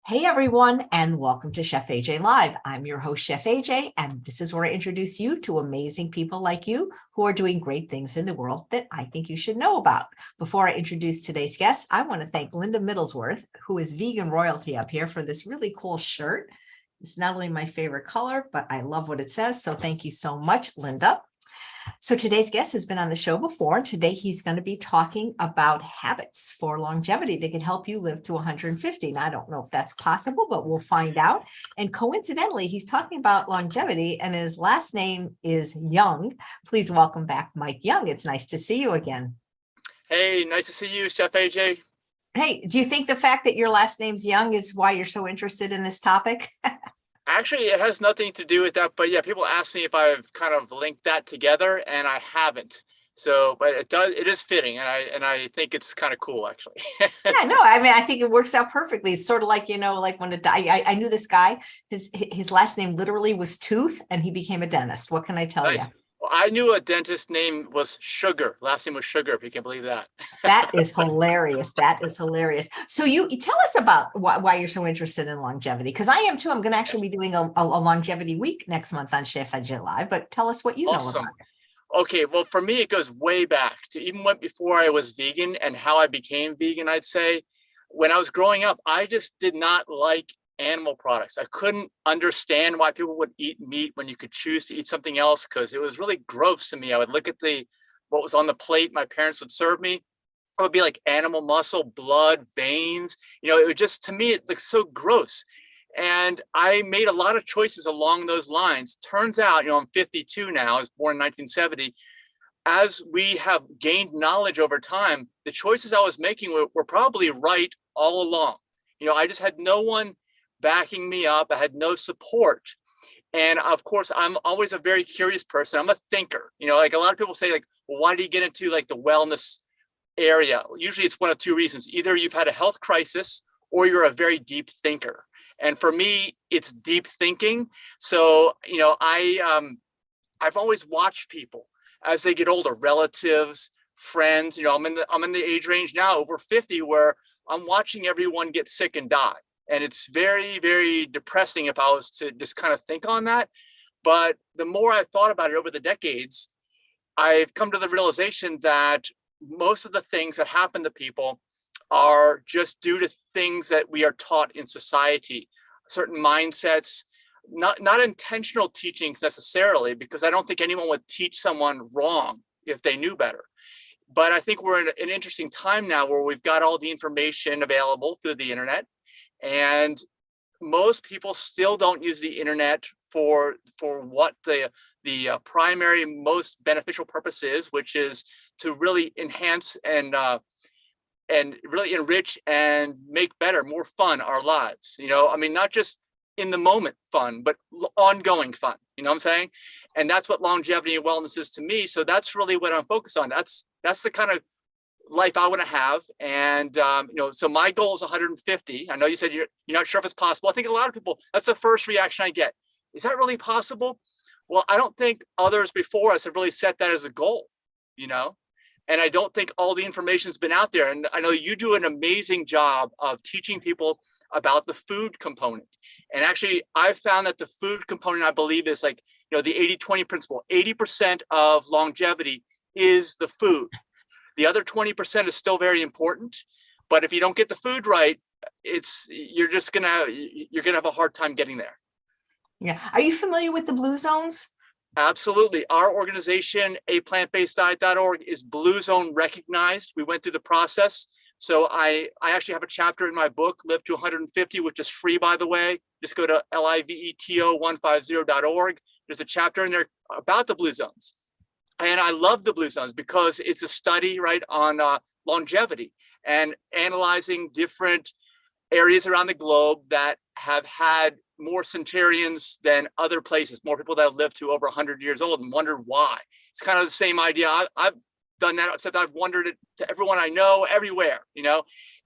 Hey everyone, and welcome to Chef AJ Live. I'm your host, Chef AJ, and this is where I introduce you to amazing people like you who are doing great things in the world that I think you should know about. Before I introduce today's guest, I want to thank Linda Middlesworth, who is vegan royalty up here, for this really cool shirt. It's not only my favorite color, but I love what it says. So thank you so much, Linda. So today's guest has been on the show before. Today, he's going to be talking about habits for longevity that can help you live to 150. Now, I don't know if that's possible, but we'll find out. And coincidentally, he's talking about longevity and his last name is Young. Please welcome back Mike Young. It's nice to see you again. Hey, nice to see you, Chef AJ. Hey, do you think the fact that your last name's Young is why you're so interested in this topic? Actually, it has nothing to do with that, but yeah, people ask me if I've kind of linked that together, and I haven't. So, but it is fitting, and I think it's kind of cool, actually. Yeah, no, I mean, I think it works out perfectly. It's sort of like, like when I knew this guy, his last name literally was Tooth, and he became a dentist. What can I tell you? Well, I knew a dentist name was Sugar. Last name was Sugar, if you can believe that. That is hilarious. That is hilarious. So you tell us about why you're so interested in longevity, because I am too. I'm going to actually be doing a longevity week next month on Chef AJ Live, but tell us what you know about it. Okay, well, for me, it goes way back to even before I was vegan and how I became vegan, I'd say. When I was growing up, I just did not like animal products. I couldn't understand why people would eat meat when you could choose to eat something else, because it was really gross to me. I would look at what was on the plate my parents would serve me. It would be like animal muscle, blood, veins. It would just, to me, it looked so gross. And I made a lot of choices along those lines. Turns out, I'm 52 now. I was born in 1970. As we have gained knowledge over time, the choices I was making were probably right all along. I just had no one backing me up. I had no support. And of course, I'm always a very curious person. I'm a thinker. Like a lot of people say, like, well, why do you get into like the wellness area? Usually it's one of two reasons. Either you've had a health crisis or you're a very deep thinker. And for me, it's deep thinking. So, I've always watched people as they get older, relatives, friends. I'm in the age range now, over 50, where I'm watching everyone get sick and die. And it's very, very depressing if I was to just kind of think on that. But the more I've thought about it over the decades, I've come to the realization that most of the things that happen to people are just due to things that we are taught in society, certain mindsets, not intentional teachings necessarily, because I don't think anyone would teach someone wrong if they knew better. But I think we're in an interesting time now where we've got all the information available through the internet. And most people still don't use the internet for what the primary most beneficial purpose is, which is to really enhance and really enrich and make better, more fun our lives. Not just in the moment fun, but ongoing fun. You know what I'm saying? And that's what longevity and wellness is to me. So that's really what I'm focused on. That's the kind of life I want to have. And, so my goal is 150. I know you said you're not sure if it's possible. I think a lot of people, that's the first reaction I get. Is that really possible? Well, I don't think others before us have really set that as a goal, and I don't think all the information's been out there. And I know you do an amazing job of teaching people about the food component. And actually, I've found that the food component, I believe, is like, the 80-20 principle. 80% of longevity is the food. The other 20% is still very important, but if you don't get the food right, you're gonna have a hard time getting there. Yeah. Are you familiar with the Blue Zones? Absolutely. Our organization, aplantbaseddiet.org, is Blue Zone recognized. We went through the process. So I actually have a chapter in my book, Live to 150, which is free, by the way. Just go to liveto150.org. There's a chapter in there about the Blue Zones. And I love the Blue Zones because it's a study, right, on longevity and analyzing different areas around the globe that have had more centenarians than other places, more people that have lived to over 100 years old, and wondered why. It's kind of the same idea. I've done that, except I've wondered it to everyone I know everywhere,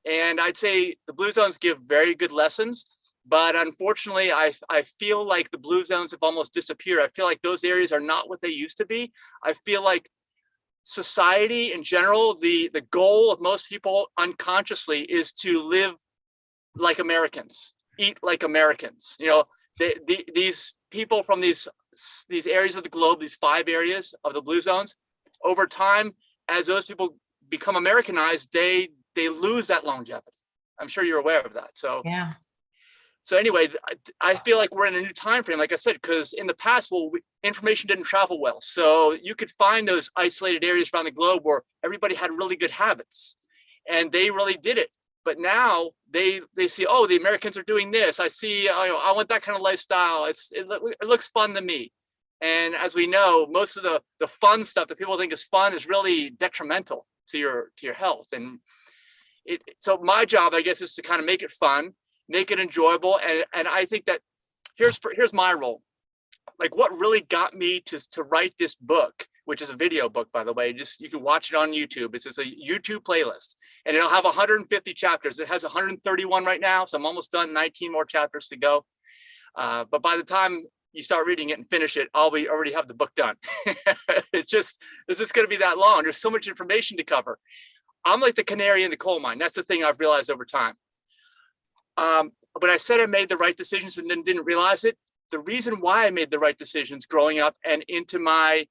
and I'd say the Blue Zones give very good lessons. But unfortunately, I feel like the Blue Zones have almost disappeared. I feel like those areas are not what they used to be. I feel like society in general, the goal of most people unconsciously is to live like Americans. eat like Americans. These people from these areas of the globe, these 5 areas of the blue zones, over time, as those people become Americanized, they lose that longevity. I'm sure you're aware of that. So Yeah. So anyway, I feel like we're in a new time frame, like I said, because in the past, information didn't travel well. So you could find those isolated areas around the globe where everybody had really good habits and they really did it. But now they see, oh, the Americans are doing this. I see, I want that kind of lifestyle. It looks fun to me. And as we know, most of the fun stuff that people think is fun is really detrimental to your health. And so my job, I guess, is to kind of make it fun, make it enjoyable. And I think that here's my role. Like what really got me to write this book, which is a video book, by the way, you can watch it on YouTube. It's just a YouTube playlist and it'll have 150 chapters. It has 131 right now. So I'm almost done, 19 more chapters to go. But by the time you start reading it and finish it, I'll already have the book done. It's just going to be that long. There's so much information to cover. I'm like the canary in the coal mine. That's the thing I've realized over time. When I said I made the right decisions and then didn't realize it, the reason why I made the right decisions growing up and into my,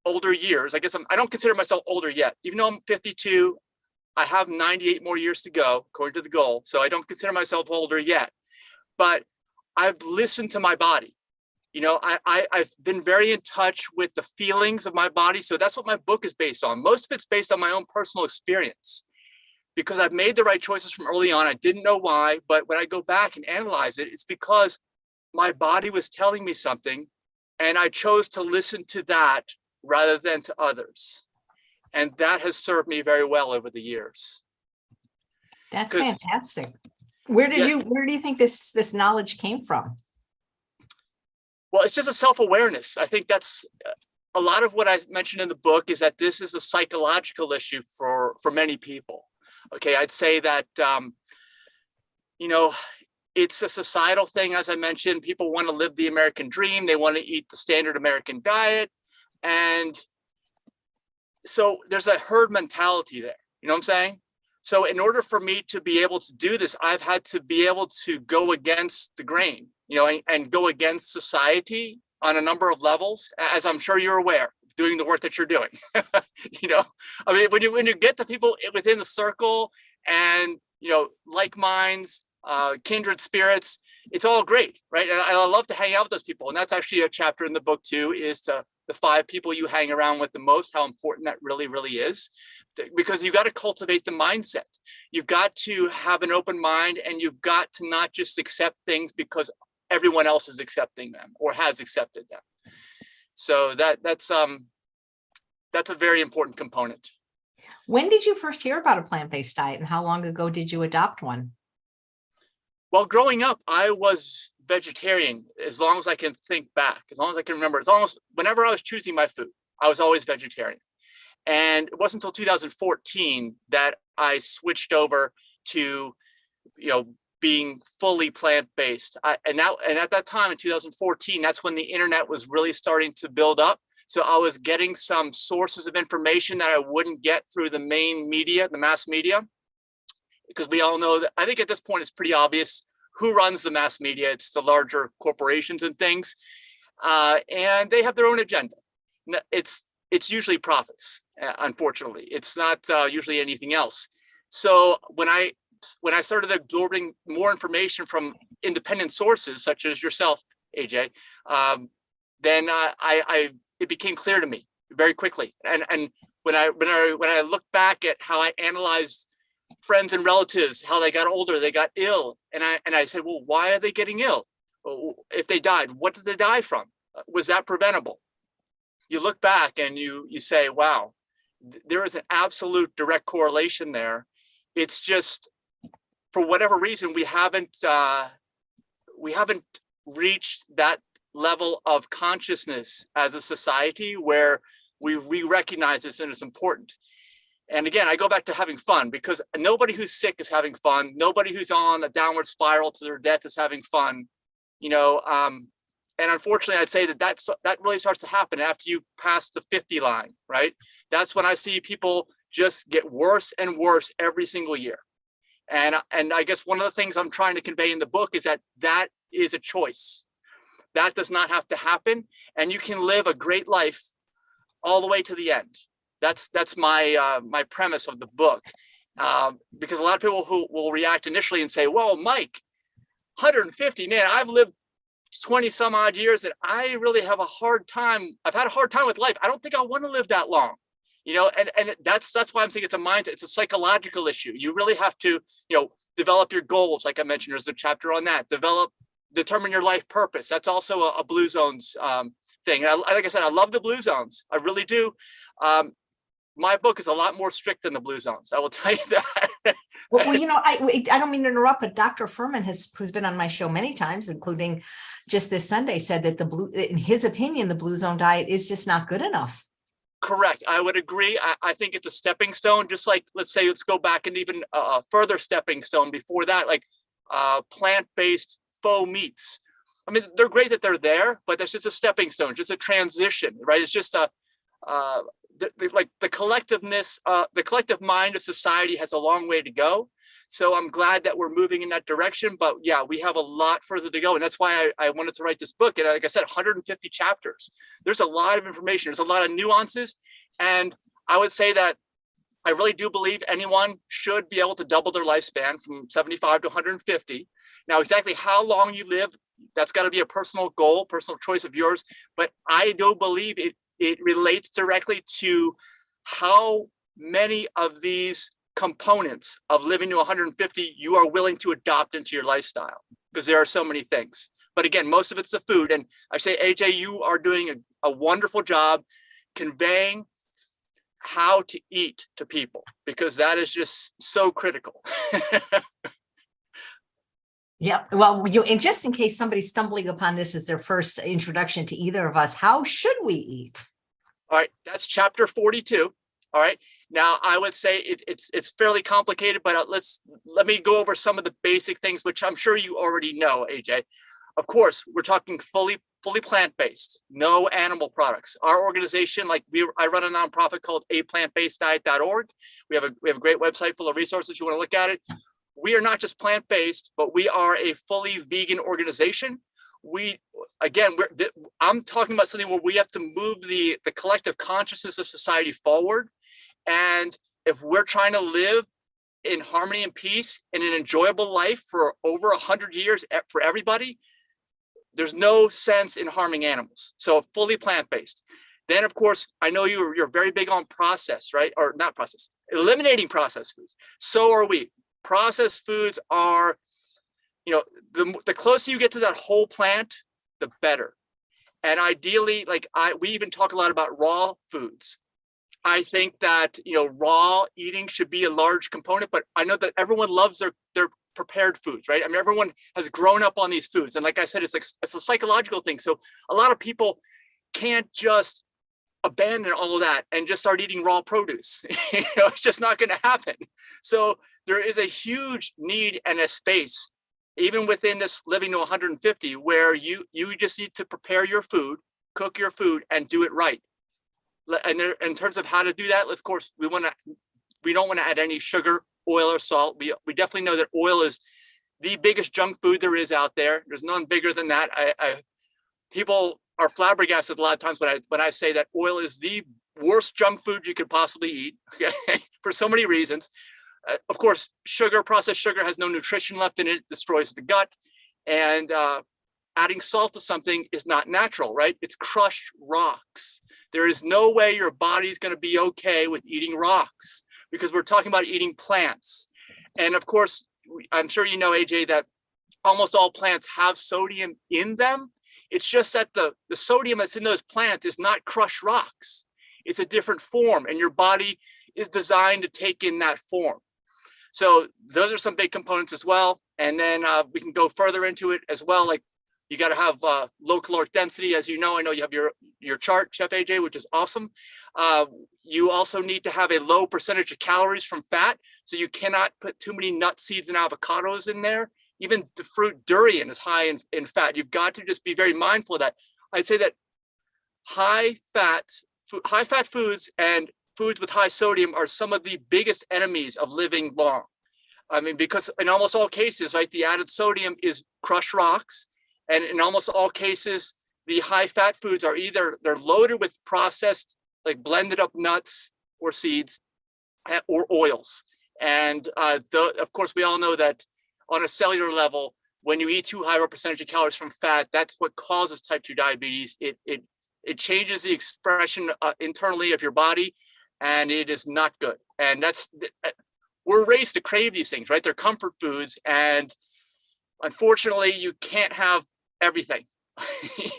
older years, I guess I don't consider myself older yet. Even though I'm 52, I have 98 more years to go, according to the goal. So I don't consider myself older yet, but I've listened to my body. I've been very in touch with the feelings of my body. So that's what my book is based on. Most of it's based on my own personal experience because I've made the right choices from early on. I didn't know why, but when I go back and analyze it, it's because my body was telling me something and I chose to listen to that rather than to others. And that has served me very well over the years. That's fantastic. Where do you think this knowledge came from? Well, it's just a self-awareness. I think that's a lot of what I mentioned in the book is that this is a psychological issue for many people. Okay, I'd say that, it's a societal thing. As I mentioned, people want to live the American dream. They want to eat the standard American diet. And so there's a herd mentality there. You know what I'm saying? So in order for me to be able to do this, I've had to be able to go against the grain, and go against society on a number of levels, as I'm sure you're aware, doing the work that you're doing. When you get the people within the circle and, like minds, kindred spirits, it's all great, right? And I love to hang out with those people. And that's actually a chapter in the book too, is to the 5 people you hang around with the most, how important that really, really is. Because you've got to cultivate the mindset. You've got to have an open mind and you've got to not just accept things because everyone else is accepting them or has accepted them. So that's a very important component. When did you first hear about a plant-based diet and how long ago did you adopt one? Well, growing up, I was vegetarian as long as I can think back, as long as I can remember. It's almost whenever I was choosing my food, I was always vegetarian. And it wasn't until 2014 that I switched over to, being fully plant-based. And at that time in 2014, that's when the internet was really starting to build up. So I was getting some sources of information that I wouldn't get through the main media, the mass media, because we all know that I think at this point it's pretty obvious who runs the mass media. It's the larger corporations and things, and they have their own agenda. It's usually profits. Unfortunately, it's not usually anything else. So when I started absorbing more information from independent sources such as yourself, AJ, then it became clear to me very quickly. And when I look back at how I analyzed friends and relatives, how they got older, they got ill, and I said, well, why are they getting ill? If they died, what did they die from? Was that preventable? You look back and you say, wow, there is an absolute direct correlation there. It's just, for whatever reason, we haven't reached that level of consciousness as a society where we recognize this and it's important. And again, I go back to having fun, because nobody who's sick is having fun. Nobody who's on a downward spiral to their death is having fun, and unfortunately, I'd say that really starts to happen after you pass the 50 line, right? That's when I see people just get worse and worse every single year. And I guess one of the things I'm trying to convey in the book is that that is a choice. That does not have to happen, and you can live a great life all the way to the end. That's my my premise of the book, because a lot of people who will react initially and say, "Well, Mike, 150, man, I've lived 20 some odd years, and I really have a hard time. I've had a hard time with life. I don't think I want to live that long." You know, and that's why I'm saying it's a mind, it's a psychological issue. You really have to, you know, develop your goals. Like I mentioned, there's a chapter on that. Determine your life purpose. That's also a Blue Zones thing. And like I said, I love the Blue Zones. I really do. My book is a lot more strict than the Blue Zones. I will tell you that. Well, you know, I don't mean to interrupt, but Dr. Furman who's been on my show many times, including just this Sunday, said that in his opinion, the Blue Zone diet is just not good enough. Correct. I would agree. I think it's a stepping stone, just like, let's go back and even a further stepping stone before that, like plant-based faux meats. I mean, they're great that they're there, but that's just a stepping stone, just a transition, right? It's just like the collectiveness, the collective mind of society has a long way to go. So I'm glad that we're moving in that direction, but yeah, we have a lot further to go. And that's why I wanted to write this book. And like I said, 150 chapters. There's a lot of information. There's a lot of nuances. And I would say that I really do believe anyone should be able to double their lifespan from 75 to 150. Now, exactly how long you live, that's got to be a personal goal, personal choice of yours. But I do believe it relates directly to how many of these components of living to 150 you are willing to adopt into your lifestyle, because there are so many things. But again, most of it's the food. And I say, AJ, you are doing a wonderful job conveying how to eat to people, because that is just so critical. Yeah. Well, and just in case somebody's stumbling upon this as their first introduction to either of us, how should we eat? All right. That's chapter 42. All right. Now, I would say it's fairly complicated, but let me go over some of the basic things, which I'm sure you already know, AJ. Of course, we're talking fully plant-based, no animal products. Our organization, I run a nonprofit called aplantbaseddiet.org. We have a great website full of resources. You want to look at it. We are not just plant-based, but we are a fully vegan organization. I'm talking about something where we have to move the collective consciousness of society forward. And if we're trying to live in harmony and peace and an enjoyable life for over 100 years for everybody, there's no sense in harming animals. So fully plant-based. Then, of course, I know you're very big on process, right? Or not process, eliminating processed foods. So are we. Processed foods are, the closer you get to that whole plant, the better. And ideally, we even talk a lot about raw foods. I think that, raw eating should be a large component, but I know that everyone loves their prepared foods, right? I mean, everyone has grown up on these foods. And like I said, it's a psychological thing. So a lot of people can't just abandon all of that and just start eating raw produce. It's just not going to happen. So there is a huge need and a space, even within this living to 150, where you just need to prepare your food, cook your food, and do it right. And in terms of how to do that, of course, we don't want to add any sugar, oil, or salt. We definitely know that oil is the biggest junk food there is out there. There's none bigger than that. People are flabbergasted a lot of times when I say that oil is the worst junk food you could possibly eat, okay, for so many reasons. Of course, processed sugar has no nutrition left in it, destroys the gut. And adding salt to something is not natural, right? It's crushed rocks. There is no way your body's going to be okay with eating rocks, because we're talking about eating plants. And of course, I'm sure you know, AJ, that almost all plants have sodium in them. It's just that the sodium that's in those plants is not crushed rocks. It's a different form, and your body is designed to take in that form. So those are some big components as well. And then we can go further into it as well. Like, you got to have low caloric density. As you know, I know you have your chart, Chef AJ, which is awesome. You also need to have a low percentage of calories from fat. So you cannot put too many nuts, seeds, and avocados in there. Even the fruit durian is high in fat. You've got to just be very mindful of that. I'd say that high fat foods and foods with high sodium are some of the biggest enemies of living long. I mean, because in almost all cases, right, the added sodium is crushed rocks. And in almost all cases, the high fat foods are either they're loaded with processed, like blended up nuts or seeds or oils. And of course, we all know that on a cellular level, when you eat too high of a percentage of calories from fat, that's what causes type 2 diabetes. It changes the expression internally of your body, and it is not good. And we're raised to crave these things, right? They're comfort foods, and unfortunately, you can't have everything.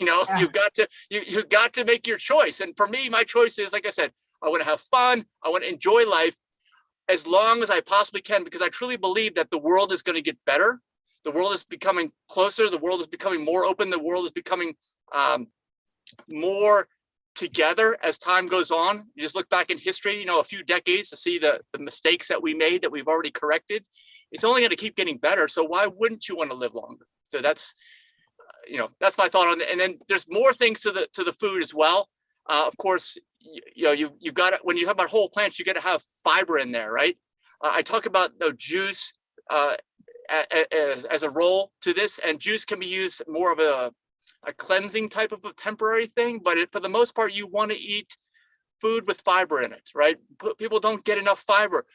Yeah. you got to make your choice. And for me, my choice is, like I said, I want to have fun. I want to enjoy life as long as I possibly can, because I truly believe that the world is going to get better. The world is becoming closer. The world is becoming more open. The world is becoming more together as time goes on. You just look back in history, a few decades to see the mistakes that we made that we've already corrected. It's only going to keep getting better. So why wouldn't you want to live longer? So that's my thought on it. And then there's more things to the food as well. Of course, you've got to, when you talk about whole plants, you got to have fiber in there, right? I talk about the juice as a role to this, and juice can be used more of a cleansing type of a temporary thing, but for the most part, you want to eat food with fiber in it, right? People don't get enough fiber.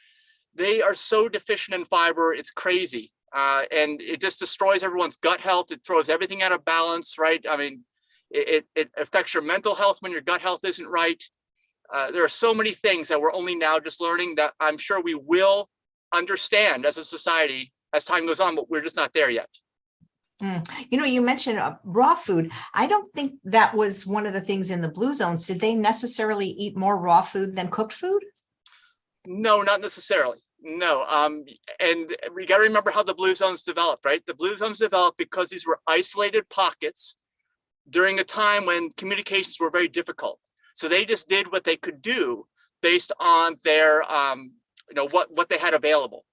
They are so deficient in fiber, it's crazy. And it just destroys everyone's gut health. It throws everything out of balance, right? I mean, it affects your mental health when your gut health isn't right. There are so many things that we're only now just learning that I'm sure we will understand as a society as time goes on, but we're just not there yet. You mentioned raw food. I don't think that was one of the things in the blue zones. Did they necessarily eat more raw food than cooked food? No, not necessarily. No. And we got to remember how the blue zones developed, right? The blue zones developed because these were isolated pockets during a time when communications were very difficult. So they just did what they could do based on their, what they had available.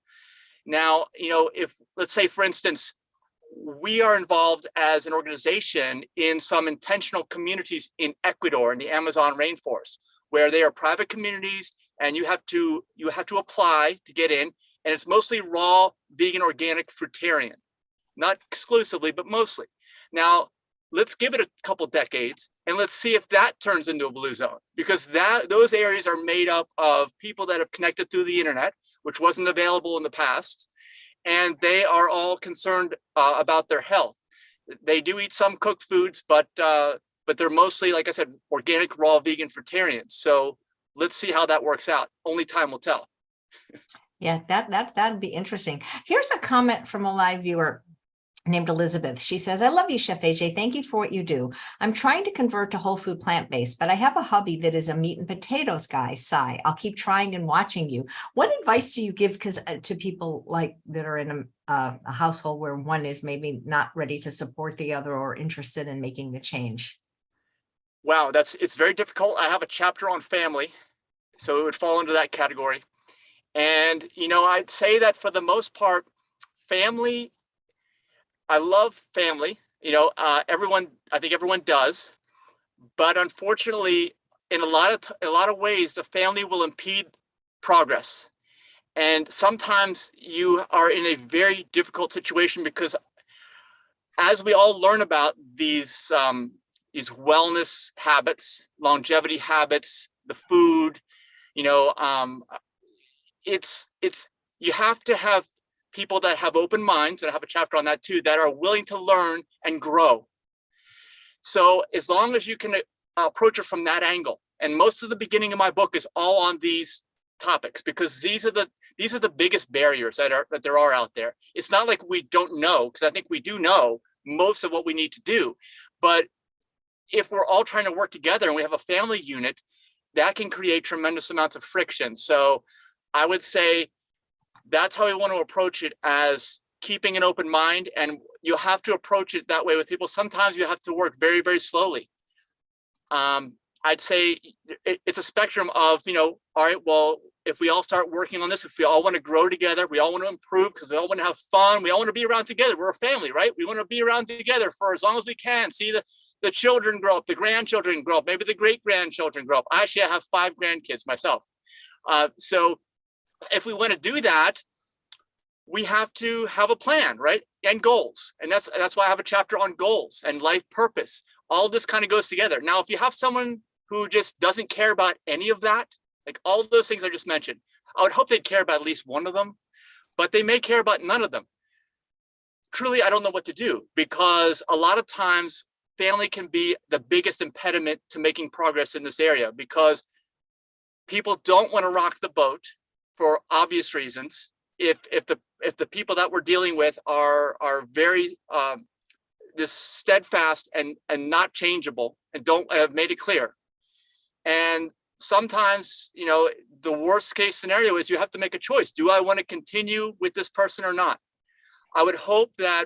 Now, if, let's say, for instance, we are involved as an organization in some intentional communities in Ecuador, in the Amazon rainforest, where they are private communities, and you have to apply to get in, and it's mostly raw, vegan, organic, fruitarian, not exclusively, but mostly. Now, let's give it a couple decades, and let's see if that turns into a blue zone, because those areas are made up of people that have connected through the internet, which wasn't available in the past, and they are all concerned about their health. They do eat some cooked foods, but they're mostly, like I said, organic, raw, vegan, fruitarians. So let's see how that works out. Only time will tell. Yeah, that'd be interesting. Here's a comment from a live viewer named Elizabeth. She says, I love you, Chef AJ. Thank you for what you do. I'm trying to convert to whole food plant-based, but I have a hubby that is a meat and potatoes guy. Sigh. I'll keep trying and watching you. What advice do you give to people like that are in a household where one is maybe not ready to support the other or interested in making the change? Wow, it's very difficult. I have a chapter on family, so it would fall into that category. And, I'd say that for the most part, family, I love family, I think everyone does, but unfortunately, in a lot of ways, the family will impede progress. And sometimes you are in a very difficult situation, because as we all learn about these wellness habits, longevity habits, the food, it's you have to have people that have open minds, and I have a chapter on that too, that are willing to learn and grow. So as long as you can approach it from that angle, and most of the beginning of my book is all on these topics, because these are the biggest barriers that there are out there. It's not like we don't know, because I think we do know most of what we need to do, but if we're all trying to work together and we have a family unit, that can create tremendous amounts of friction. So I would say that's how we want to approach it, as keeping an open mind. And you have to approach it that way with people. Sometimes you have to work very, very slowly. I'd say it's a spectrum of, all right, well, if we all start working on this, if we all want to grow together, we all want to improve because we all want to have fun. We all want to be around together. We're a family, right? We want to be around together for as long as we can. See the children grow up, the grandchildren grow up, maybe the great-grandchildren grow up. I have 5 grandkids myself. So if we want to do that, we have to have a plan, right? And goals. And that's why I have a chapter on goals and life purpose. All this kind of goes together. Now, if you have someone who just doesn't care about any of that, like all of those things I just mentioned, I would hope they'd care about at least one of them, but they may care about none of them. Truly, I don't know what to do, because a lot of times family can be the biggest impediment to making progress in this area, because people don't want to rock the boat for obvious reasons. If the people that we're dealing with are very this steadfast and not changeable, and don't have made it clear. And sometimes, you know, the worst case scenario is you have to make a choice. Do I want to continue with this person or not? I would hope that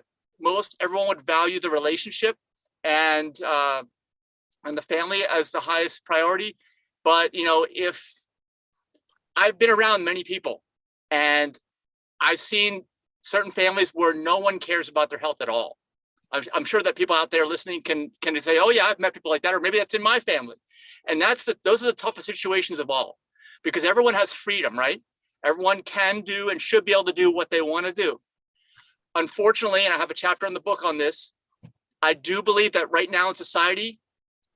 everyone would value the relationship and the family as the highest priority. But, you know, if I've been around many people, and I've seen certain families where no one cares about their health at all. I'm sure that people out there listening can say, oh yeah, I've met people like that, or maybe that's in my family. And those are the toughest situations of all, because everyone has freedom, right? Everyone can do and should be able to do what they want to do. Unfortunately, and I have a chapter in the book on this, I do believe that right now in society,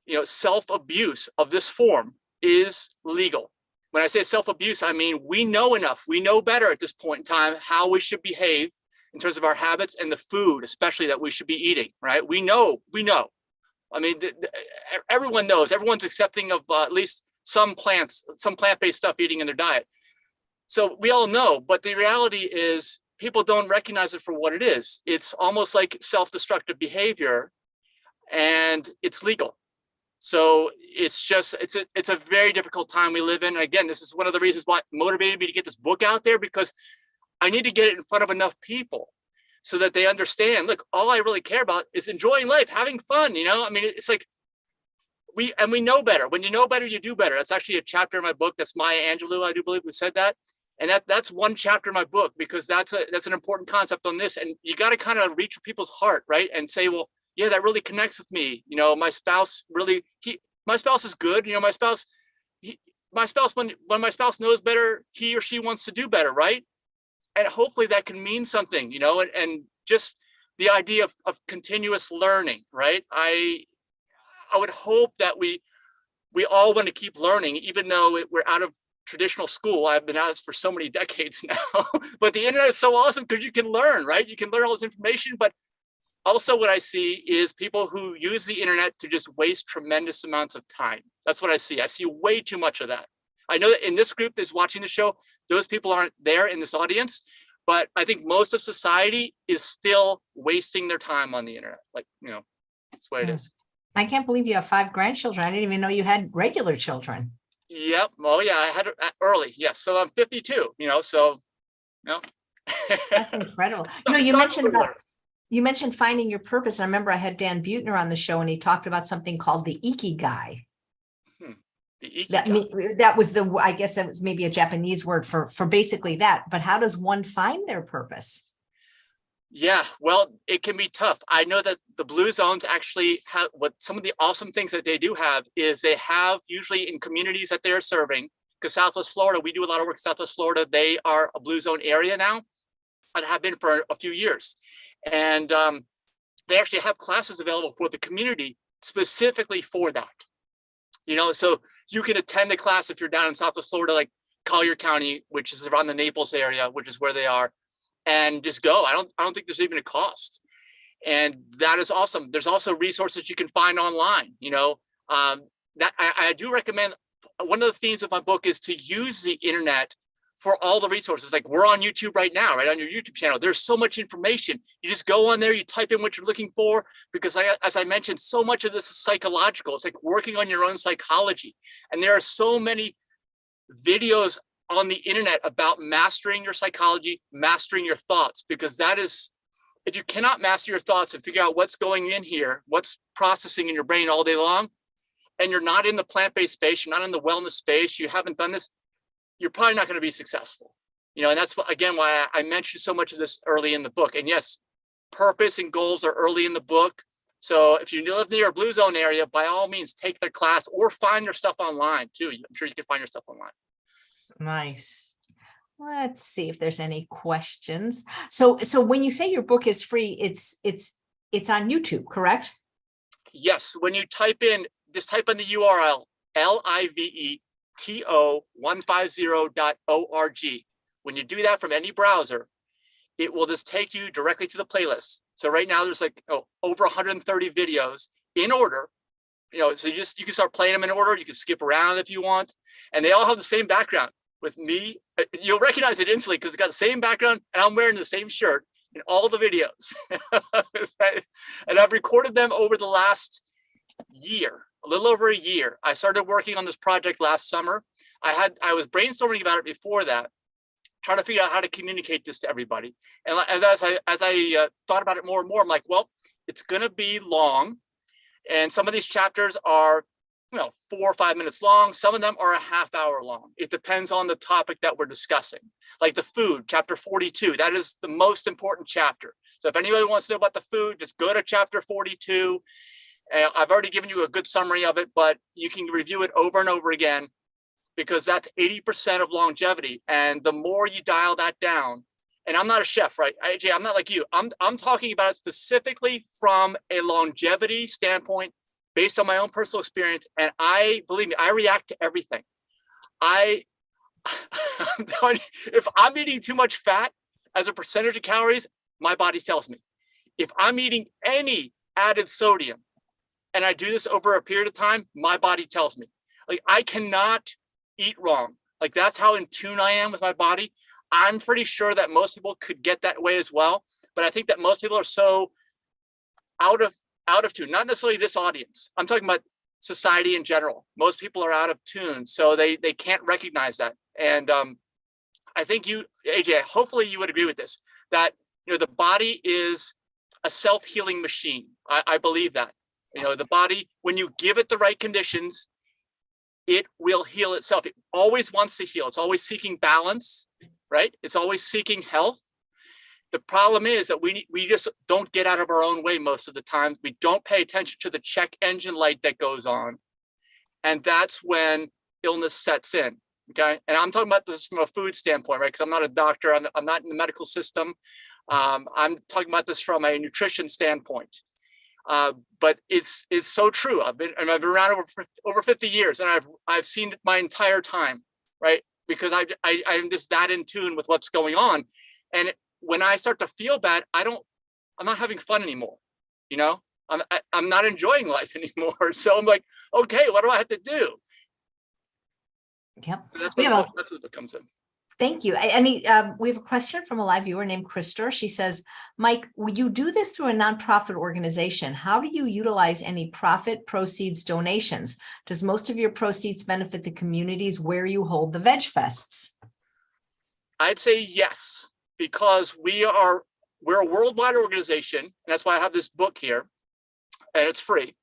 you know, self-abuse of this form is legal. When I say self-abuse, I mean, we know enough, we know better at this point in time how we should behave in terms of our habits and the food, especially that we should be eating, right? We know. I mean, everyone knows, everyone's accepting of at least some plant-based stuff eating in their diet. So we all know, but the reality is people don't recognize it for what it is. It's almost like self-destructive behavior, and it's legal. So it's a very difficult time we live in. And again, this is one of the reasons why motivated me to get this book out there, because I need to get it in front of enough people so that they understand, look, all I really care about is enjoying life, having fun. You know, I mean, it's like we know better. When you know better, you do better. That's actually a chapter in my book. That's Maya Angelou, I do believe, who said that. And that's one chapter in my book, because that's an important concept on this. And you got to kind of reach people's heart, right? And say, well, yeah, that really connects with me. You know, my spouse is good. You know, my spouse, when my spouse knows better, he or she wants to do better, right? And hopefully that can mean something, you know, and just the idea of continuous learning, right? I would hope that we all want to keep learning, even though we're out of traditional school. I've been out for so many decades now, but the internet is so awesome because you can learn, right? You can learn all this information, but also what I see is people who use the internet to just waste tremendous amounts of time. That's what I see. I see way too much of that. I know that in this group that's watching the show, those people aren't there in this audience, but I think most of society is still wasting their time on the internet. Like, you know, that's the way it is. I can't believe you have 5 grandchildren. I didn't even know you had regular children. Yep. Oh yeah, I had it early. Yes. So I'm 52, you know, so, you know. That's incredible. You mentioned finding your purpose. I remember I had Dan Buettner on the show, and he talked about something called the Ikigai. That was I guess that was maybe a Japanese word for basically that. But how does one find their purpose? Yeah, well, it can be tough. I know that the Blue Zones actually have some of the awesome things that they do have is they have usually in communities that they're serving, because Southwest Florida, we do a lot of work in Southwest Florida. They are a Blue Zone area now and have been for a few years. And they actually have classes available for the community specifically for that. You know, so you can attend a class if you're down in Southwest Florida, like Collier County, which is around the Naples area, which is where they are, and just go. I don't think there's even a cost. And that is awesome. There's also resources you can find online, you know, that I do recommend. One of the themes of my book is to use the internet for all the resources. Like we're on YouTube right now, right on your YouTube channel. There's so much information. You just go on there, you type in what you're looking for, because as I mentioned, so much of this is psychological. It's like working on your own psychology. And there are so many videos on the internet about mastering your psychology, mastering your thoughts, because that is, if you cannot master your thoughts and figure out what's going in here, what's processing in your brain all day long, and you're not in the plant-based space, you're not in the wellness space, you haven't done this, you're probably not going to be successful. You know, and that's again why I mentioned so much of this early in the book. And yes, purpose and goals are early in the book. So if you live near a Blue Zone area, by all means, take their class or find their stuff online too. I'm sure you can find your stuff online. Nice. Let's see if there's any questions. So when you say your book is free, it's on YouTube, correct? Yes, when you type in, just type in the URL, liveto150.org. When you do that from any browser, it will just take you directly to the playlist. So right now there's like over 130 videos in order, so you can start playing them in order. You can skip around if you want. And they all have the same background with me. You'll recognize it instantly because it's got the same background and I'm wearing the same shirt in all the videos. And I've recorded them over the last year, a little over a year. I started working on this project last summer. I was brainstorming about it before that, trying to figure out how to communicate this to everybody. And as I thought about it more and more, I'm like, well, it's going to be long. And some of these chapters are, 4 or 5 minutes long. Some of them are a half hour long. It depends on the topic that we're discussing. Like the food, chapter 42, that is the most important chapter. So if anybody wants to know about the food, just go to chapter 42. I've already given you a good summary of it, but you can review it over and over again because that's 80% of longevity. And the more you dial that down, and I'm not a chef, right? AJ, I'm not like you. I'm talking about it specifically from a longevity standpoint based on my own personal experience. And believe me, I react to everything. If I'm eating too much fat as a percentage of calories, my body tells me. If I'm eating any added sodium and I do this over a period of time, my body tells me. Like, I cannot eat wrong. Like, that's how in tune I am with my body. I'm pretty sure that most people could get that way as well. But I think that most people are so out of tune, not necessarily this audience. I'm talking about society in general. Most people are out of tune, so they can't recognize that. And I think you, AJ, hopefully you would agree with this, that the body is a self-healing machine. I believe that. The body, when you give it the right conditions, it will heal itself. It always wants to heal. It's always seeking balance, right? It's always seeking health. The problem is that we just don't get out of our own way most of the time. We don't pay attention to the check engine light that goes on. And that's when illness sets in, okay? And I'm talking about this from a food standpoint, right? Because I'm not a doctor. I'm not in the medical system. I'm talking about this from a nutrition standpoint. But it's so true. I've been around over 50 years, and I've seen it my entire time, right? Because I'm just that in tune with what's going on. And when I start to feel bad, I'm not having fun anymore. I'm not enjoying life anymore. So I'm like, okay, what do I have to do? Yep. So that's what it comes in. Thank you. We have a question from a live viewer named Krister. She says, Mike, would you do this through a nonprofit organization? How do you utilize any profit proceeds donations? Does most of your proceeds benefit the communities where you hold the Veg Fests? I'd say yes, because we're a worldwide organization. And that's why I have this book here, and it's free.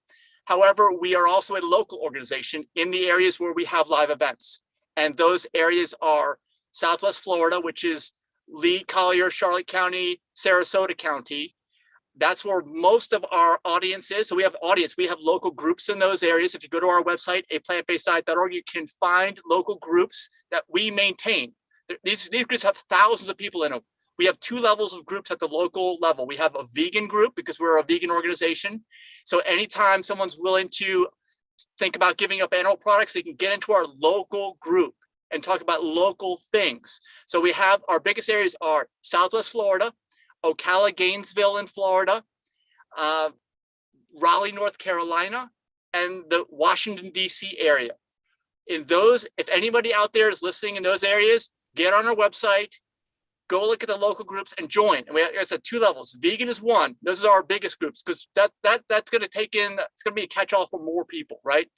However, we are also a local organization in the areas where we have live events. And those areas are Southwest Florida, which is Lee, Collier, Charlotte County, Sarasota County. That's where most of our audience is. So we have local groups in those areas. If you go to our website, aplantbaseddiet.org, you can find local groups that we maintain. These groups have thousands of people in them. We have 2 levels of groups at the local level. We have a vegan group because we're a vegan organization. So anytime someone's willing to think about giving up animal products, they can get into our local group and talk about local things. So we have, our biggest areas are Southwest Florida, Ocala, Gainesville in Florida, Raleigh, North Carolina, and the Washington, D.C. area. In those, if anybody out there is listening in those areas, get on our website, go look at the local groups and join. And we have, like I said, 2 levels. Vegan is one. Those are our biggest groups because that's going to take in, it's going to be a catch-all for more people, right?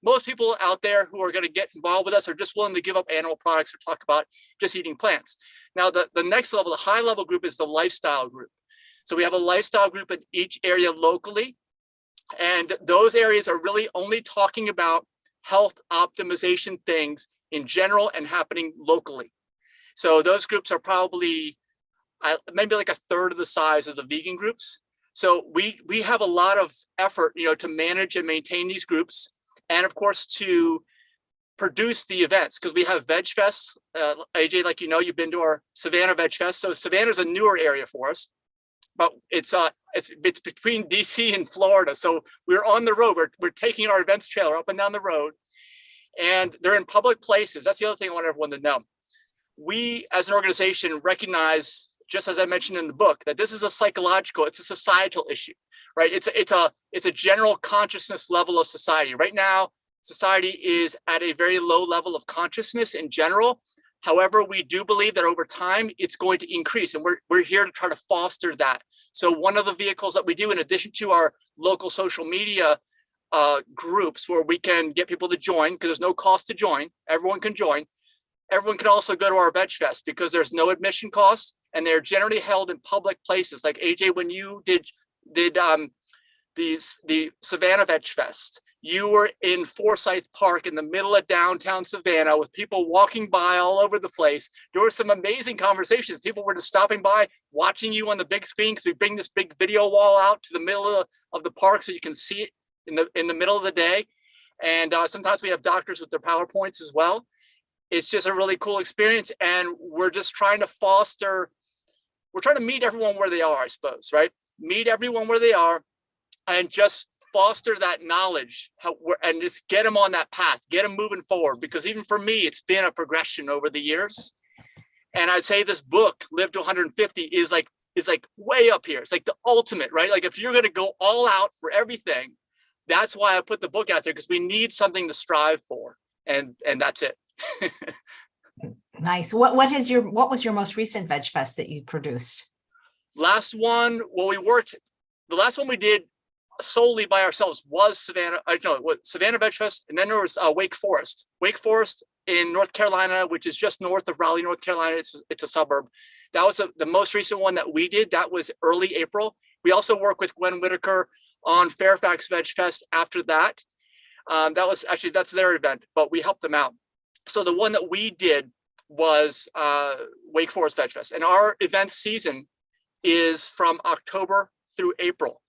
Most people out there who are going to get involved with us are just willing to give up animal products or talk about just eating plants. Now, the next level, the high level group is the lifestyle group. So we have a lifestyle group in each area locally. And those areas are really only talking about health optimization things in general and happening locally. So those groups are probably maybe like 1/3 of the size of the vegan groups. So we have a lot of effort, to manage and maintain these groups, and of course to produce the events, because we have Veg Fest. AJ, like you know, you've been to our Savannah Veg Fest. So Savannah's a newer area for us, but it's between DC and Florida. So we're on the road. We're taking our events trailer up and down the road, and they're in public places. That's the other thing I want everyone to know. We, as an organization, recognize, just as I mentioned in the book, that this is a psychological, it's a societal issue, right? It's a general consciousness level of society. Right now, society is at a very low level of consciousness in general. However, we do believe that over time, it's going to increase, and we're here to try to foster that. So one of the vehicles that we do, in addition to our local social media groups where we can get people to join, because there's no cost to join, everyone can join. Everyone can also go to our Veg Fest because there's no admission cost, and they're generally held in public places. Like AJ, when you did the Savannah Veg Fest, you were in Forsyth Park in the middle of downtown Savannah with people walking by all over the place. There were some amazing conversations. People were just stopping by, watching you on the big screen, because we bring this big video wall out to the middle of the park so you can see it in the middle of the day. And sometimes we have doctors with their PowerPoints as well. It's just a really cool experience, and we're just trying to foster, we're trying to meet everyone where they are, I suppose, right? Meet everyone where they are and just foster that knowledge, and just get them on that path, get them moving forward. Because even for me, it's been a progression over the years. And I'd say this book, Live to 150, is like way up here. It's like the ultimate, right? Like if you're going to go all out for everything, that's why I put the book out there, because we need something to strive for. And that's it. Nice. What was your most recent Veg Fest that you produced? Last one, the last one we did solely by ourselves was Savannah Veg Fest, and then there was Wake Forest in North Carolina, which is just north of Raleigh, North Carolina. It's a suburb. That was the most recent one that we did. That was early April. We also work with Gwen Whitaker on Fairfax Veg Fest after that. That's their event, but we helped them out. So the one that we did was Wake Forest Veg Fest, and our event season is from October through April.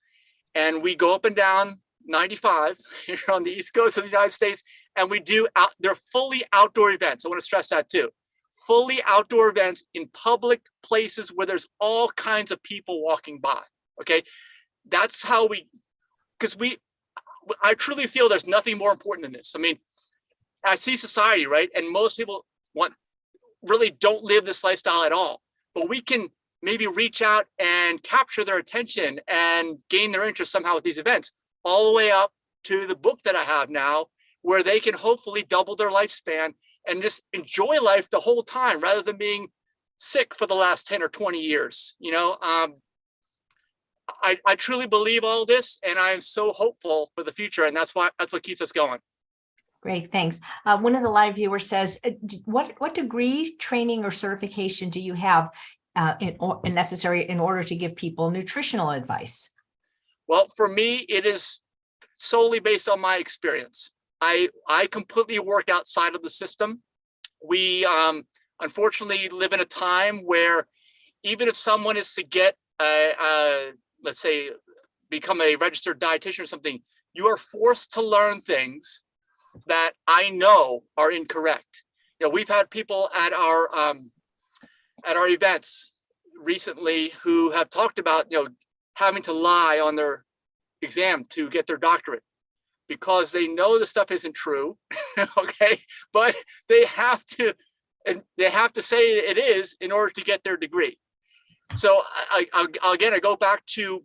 And we go up and down 95 here on the East Coast of the United States, and they're fully outdoor events. I want to stress that too. Fully outdoor events in public places where there's all kinds of people walking by. Okay. That's how I truly feel there's nothing more important than this. I mean, I see society, right? And most people really don't live this lifestyle at all, but we can maybe reach out and capture their attention and gain their interest somehow with these events, all the way up to the book that I have now, where they can hopefully double their lifespan and just enjoy life the whole time, rather than being sick for the last 10 or 20 years. You know, I truly believe all this, and I am so hopeful for the future, and that's what keeps us going. Great, thanks. One of the live viewers says, what degree, training, or certification do you have necessary in order to give people nutritional advice? Well, for me, it is solely based on my experience. I completely work outside of the system. We unfortunately live in a time where even if someone is to get let's say, become a registered dietitian or something, you are forced to learn things that I know are incorrect. You know, we've had people at our events recently who have talked about, you know, having to lie on their exam to get their doctorate because they know the stuff isn't true. Okay, but they have to say it is in order to get their degree. So I go back to,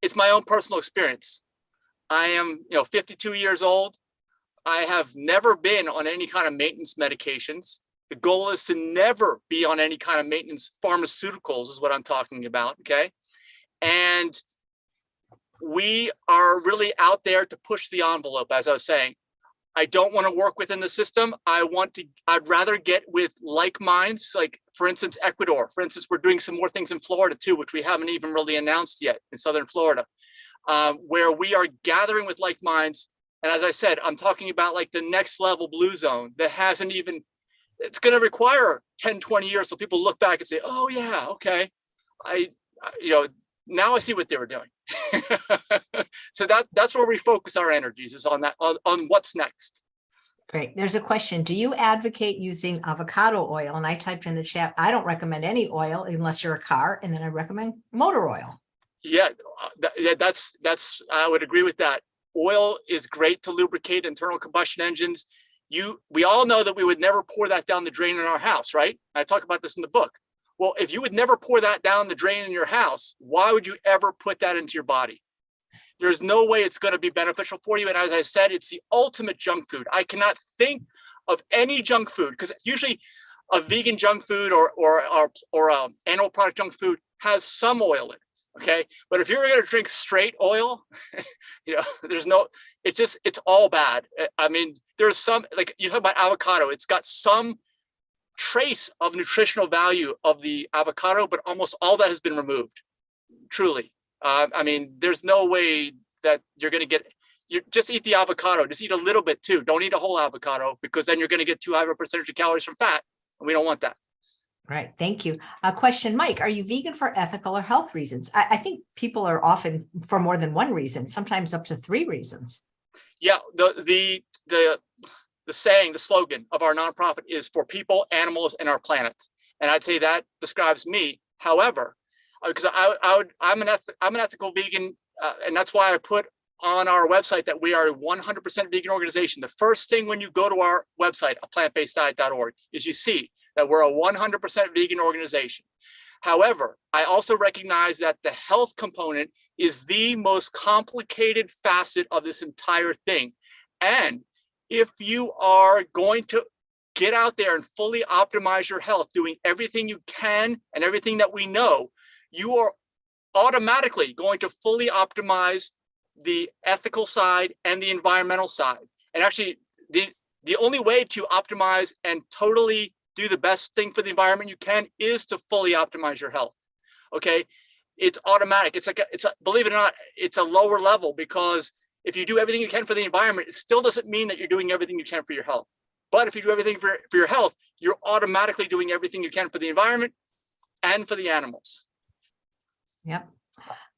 it's my own personal experience. I am, 52 years old. I have never been on any kind of maintenance medications. The goal is to never be on any kind of maintenance pharmaceuticals is what I'm talking about, okay? And we are really out there to push the envelope, as I was saying. I don't want to work within the system. I'd rather get with like minds, like for instance, Ecuador. For instance, we're doing some more things in Florida too, which we haven't even really announced yet in Southern Florida, where we are gathering with like minds. And as I said, I'm talking about like the next level blue zone that hasn't even, it's going to require 10, 20 years. So people look back and say, oh yeah, okay. Now I see what they were doing. So that's where we focus our energies, is on that, on what's next. Great. There's a question. Do you advocate using avocado oil? And I typed in the chat, I don't recommend any oil unless you're a car. And then I recommend motor oil. Yeah, that's I would agree with that. Oil is great to lubricate internal combustion engines. We all know that we would never pour that down the drain in our house, right? I talk about this in the book. Well, if you would never pour that down the drain in your house, why would you ever put that into your body? There's no way it's going to be beneficial for you. And as I said, it's the ultimate junk food. I cannot think of any junk food, because usually a vegan junk food or animal product junk food has some oil in it. Okay. But if you're going to drink straight oil, it's all bad. I mean, there's some, like you talk about avocado, it's got some trace of nutritional value of the avocado, but almost all that has been removed, truly. I mean, there's no way that you're going to get, you just eat the avocado, just eat a little bit too. Don't eat a whole avocado, because then you're going to get too high of a percentage of calories from fat. And we don't want that. Right. Thank you. A question, Mike, are you vegan for ethical or health reasons? I think people are often for more than one reason, sometimes up to 3 reasons. Yeah. The saying, the slogan of our nonprofit is for people, animals, and our planet. And I'd say that describes me. However, because I'm an ethical vegan, and that's why I put on our website that we are a 100% vegan organization. The first thing when you go to our website, aplantbaseddiet.org, is you see that we're a 100% vegan organization. However, I also recognize that the health component is the most complicated facet of this entire thing. And if you are going to get out there and fully optimize your health, doing everything you can and everything that we know, you are automatically going to fully optimize the ethical side and the environmental side. And actually, the only way to optimize and totally do the best thing for the environment you can is to fully optimize your health. Okay, it's automatic. Believe it or not, it's a lower level, because if you do everything you can for the environment, it still doesn't mean that you're doing everything you can for your health. But if you do everything for your health, you're automatically doing everything you can for the environment and for the animals. Yep.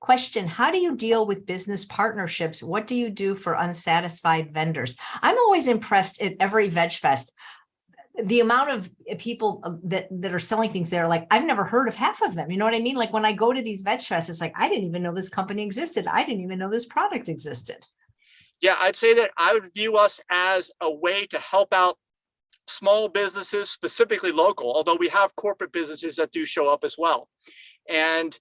Question, how do you deal with business partnerships? What do you do for unsatisfied vendors? I'm always impressed at every Veg Fest, the amount of people that are selling things there. Like, I've never heard of half of them. You know what I mean? Like, when I go to these Veg Fests, it's like, I didn't even know this company existed. I didn't even know this product existed. Yeah, I'd say that I would view us as a way to help out small businesses, specifically local, although we have corporate businesses that do show up as well. And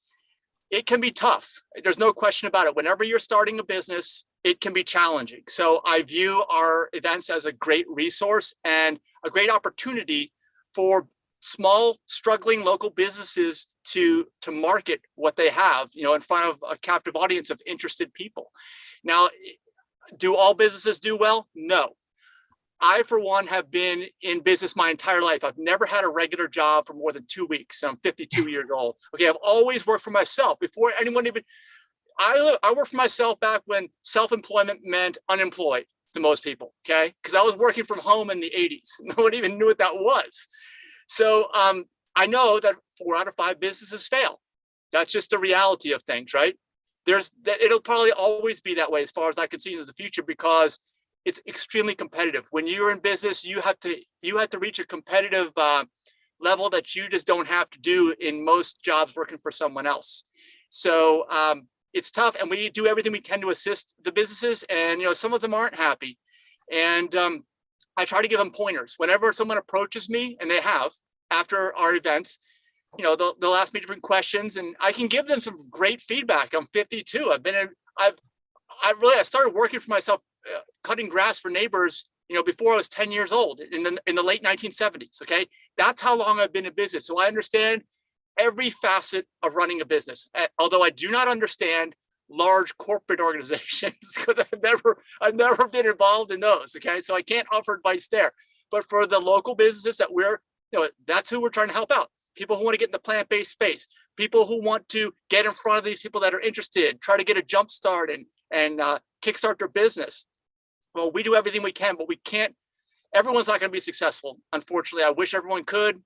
it can be tough. There's no question about it. Whenever you're starting a business, it can be challenging. So I view our events as a great resource and a great opportunity for small, struggling local businesses to market what they have, in front of a captive audience of interested people. Now, do all businesses do well? No. I, for one, have been in business my entire life. I've never had a regular job for more than 2 weeks. I'm 52 years old. Okay, I've always worked for myself before anyone even. I worked for myself back when self-employment meant unemployed to most people. Okay, because I was working from home in the 80s. No one even knew what that was. So I know that 4 out of 5 businesses fail. That's just the reality of things, right? It'll probably always be that way as far as I can see into the future, because it's extremely competitive. When you're in business, you have to reach a competitive level that you just don't have to do in most jobs working for someone else. So it's tough, and we do everything we can to assist the businesses. And some of them aren't happy, and I try to give them pointers whenever someone approaches me, and they have after our events. They'll ask me different questions, and I can give them some great feedback. I'm 52. I started working for myself, cutting grass for neighbors, before I was 10 years old in the late 1970s. Okay, that's how long I've been in business. So I understand every facet of running a business, although I do not understand large corporate organizations, because I've never been involved in those. Okay, so I can't offer advice there. But for the local businesses that that's who we're trying to help out. People who want to get in the plant-based space, people who want to get in front of these people that are interested, try to get a jump start and kickstart their business. Well, we do everything we can, but we can't. Everyone's not going to be successful. Unfortunately, I wish everyone could.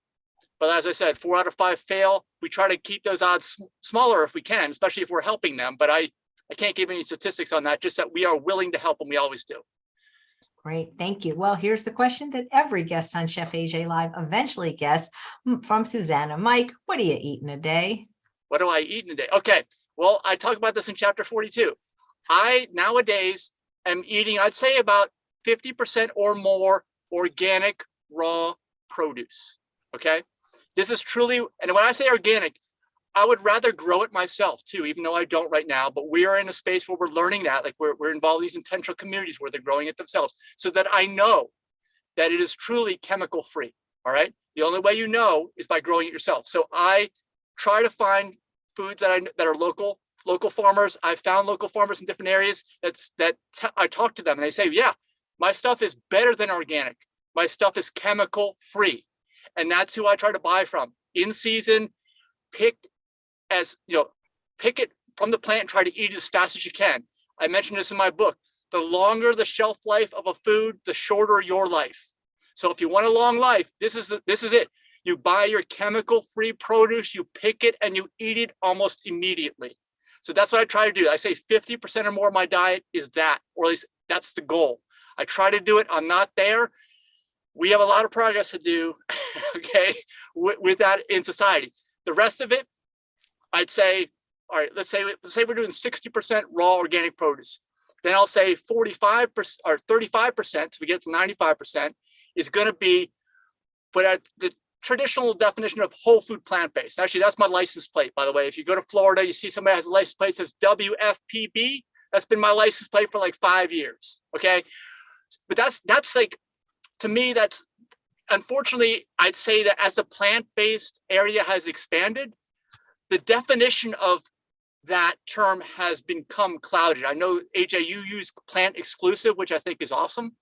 But as I said, 4 out of 5 fail. We try to keep those odds smaller if we can, especially if we're helping them. But I can't give any statistics on that, just that we are willing to help, and we always do. Great. Thank you. Well, here's the question that every guest on Chef AJ Live eventually gets from Susanna. Mike, what do you eat in a day? What do I eat in a day? Okay. Well, I talk about this in chapter 42. I nowadays am eating, I'd say about 50% or more organic raw produce. Okay. This is truly, and when I say organic, I would rather grow it myself too, even though I don't right now, but we are in a space where we're learning that, like we're involved in these intentional communities where they're growing it themselves so that I know that it is truly chemical free. All right. The only way you know is by growing it yourself. So I try to find foods that are local farmers. I've found local farmers in different areas I talk to them and they say, yeah, my stuff is better than organic. My stuff is chemical free. And that's who I try to buy from in season, pick it from the plant and try to eat it as fast as you can. I mentioned this in my book. The longer the shelf life of a food, the shorter your life. So if you want a long life, this is it. You buy your chemical-free produce, you pick it, and you eat it almost immediately. So that's what I try to do. I say 50% or more of my diet is that, or at least that's the goal. I try to do it. I'm not there. We have a lot of progress to do, okay, with that in society. The rest of it, I'd say, all right, let's say we're doing 60% raw organic produce. Then I'll say 45% or 35%, so we get to 95%, is going to be, but at the traditional definition of whole food plant-based. Actually, that's my license plate, by the way. If you go to Florida, you see somebody has a license plate that says WFPB. That's been my license plate for like 5 years, okay? But that's like, to me, that's, unfortunately, I'd say that as the plant-based area has expanded, the definition of that term has become clouded. I know, AJ, you use plant exclusive, which I think is awesome.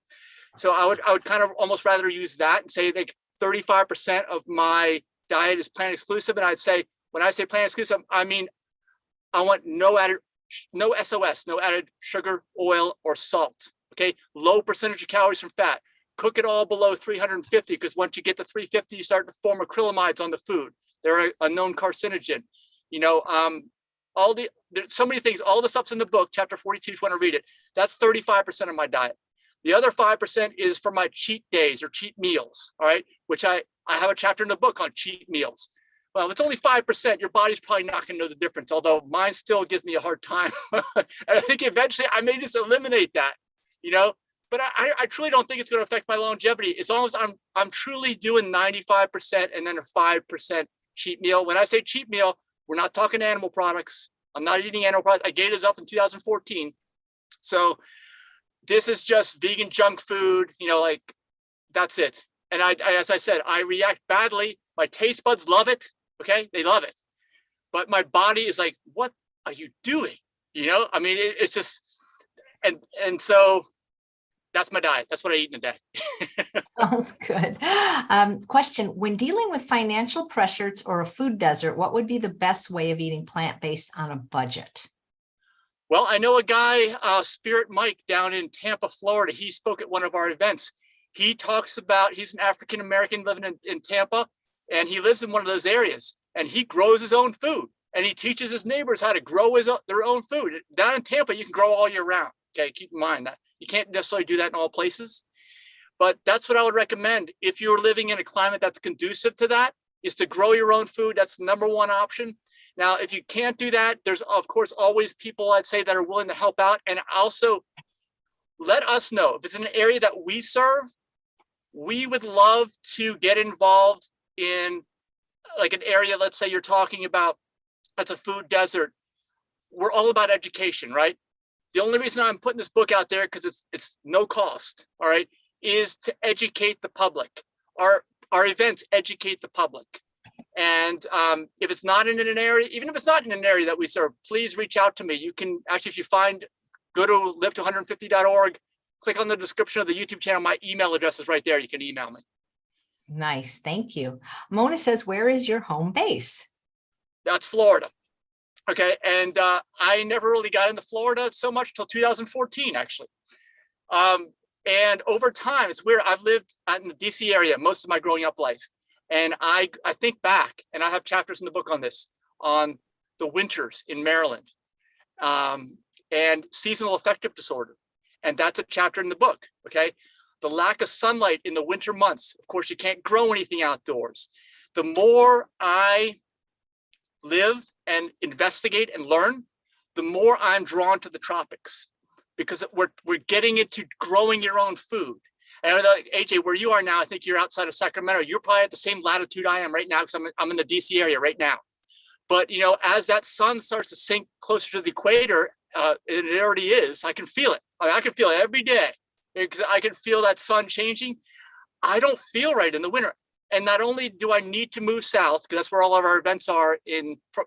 So I would kind of almost rather use that and say like 35% of my diet is plant exclusive. And I'd say, when I say plant exclusive, I mean, I want no SOS, no added sugar, oil, or salt. Okay. Low percentage of calories from fat. Cook it all below 350, because once you get to 350, you start to form acrylamides on the food. They're a known carcinogen. There's so many things, all the stuff's in the book, chapter 42, if you want to read it. That's 35% of my diet. The other 5% is for my cheat days or cheat meals, all right, which I have a chapter in the book on cheat meals. Well, if it's only 5%, your body's probably not going to know the difference, although mine still gives me a hard time. And I think eventually I may just eliminate that, but I truly don't think it's going to affect my longevity as long as I'm truly doing 95% and then a 5% cheat meal. When I say cheat meal, we're not talking animal products. I'm not eating animal products. I gave this up in 2014. So this is just vegan junk food, like that's it. And as I said, I react badly. My taste buds love it. Okay. They love it. But my body is like, what are you doing? I mean, it's just, and so that's my diet. That's what I eat in a day. Sounds good. Question, when dealing with financial pressures or a food desert, what would be the best way of eating plant-based on a budget? Well, I know a guy, Spirit Mike, down in Tampa, Florida. He spoke at one of our events. He talks about, he's an African-American living in Tampa, and he lives in one of those areas, and he grows his own food, and he teaches his neighbors how to grow their own food. Down in Tampa, you can grow all year round. Okay, keep in mind that. You can't necessarily do that in all places, but that's what I would recommend. If you're living in a climate that's conducive to that, is to grow your own food. That's the number one option. Now, if you can't do that, there's of course always people, I'd say, that are willing to help out. And also let us know if it's an area that we serve. We would love to get involved in like an area, let's say you're talking about, that's a food desert. We're all about education, right? The only reason I'm putting this book out there, because it's no cost, all right, is to educate the public. Our events educate the public. And if it's not in an area, even if it's not in an area that we serve, please reach out to me. You can actually, if you go to live150.org, click on the description of the YouTube channel. My email address is right there. You can email me. Nice. Thank you. Mona says, where is your home base? That's Florida. Okay. And I never really got into Florida so much till 2014, actually. And over time, it's weird. I've lived in the DC area most of my growing up life. And I think back, and I have chapters in the book on this, on the winters in Maryland and seasonal affective disorder. And that's a chapter in the book, okay? The lack of sunlight in the winter months. Of course, you can't grow anything outdoors. The more I live and investigate and learn, the more I'm drawn to the tropics, because we're getting into growing your own food. And I know, AJ, where you are now, I think you're outside of Sacramento. You're probably at the same latitude I am right now, because I'm in the DC area right now. But you know, as that sun starts to sink closer to the equator, and it already is, I can feel it. I can feel it every day, because I can feel that sun changing. I don't feel right in the winter. And not only do I need to move south, because that's where all of our events are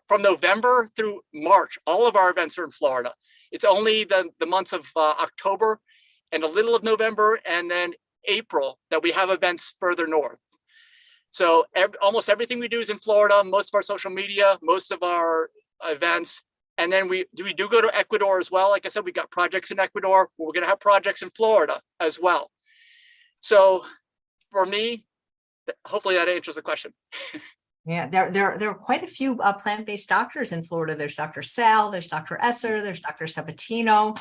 from November through March, all of our events are in Florida. It's only the months of October and a little of November and then April that we have events further north. So almost everything we do is in Florida, most of our social media, most of our events. And then we do go to Ecuador as well. Like I said, we got projects in Ecuador. We're going to have projects in Florida as well. So for me, hopefully that answers the question. Yeah, there are quite a few plant-based doctors in Florida. There's Dr. Sal, there's Dr. Esser, there's Dr. Sabatino.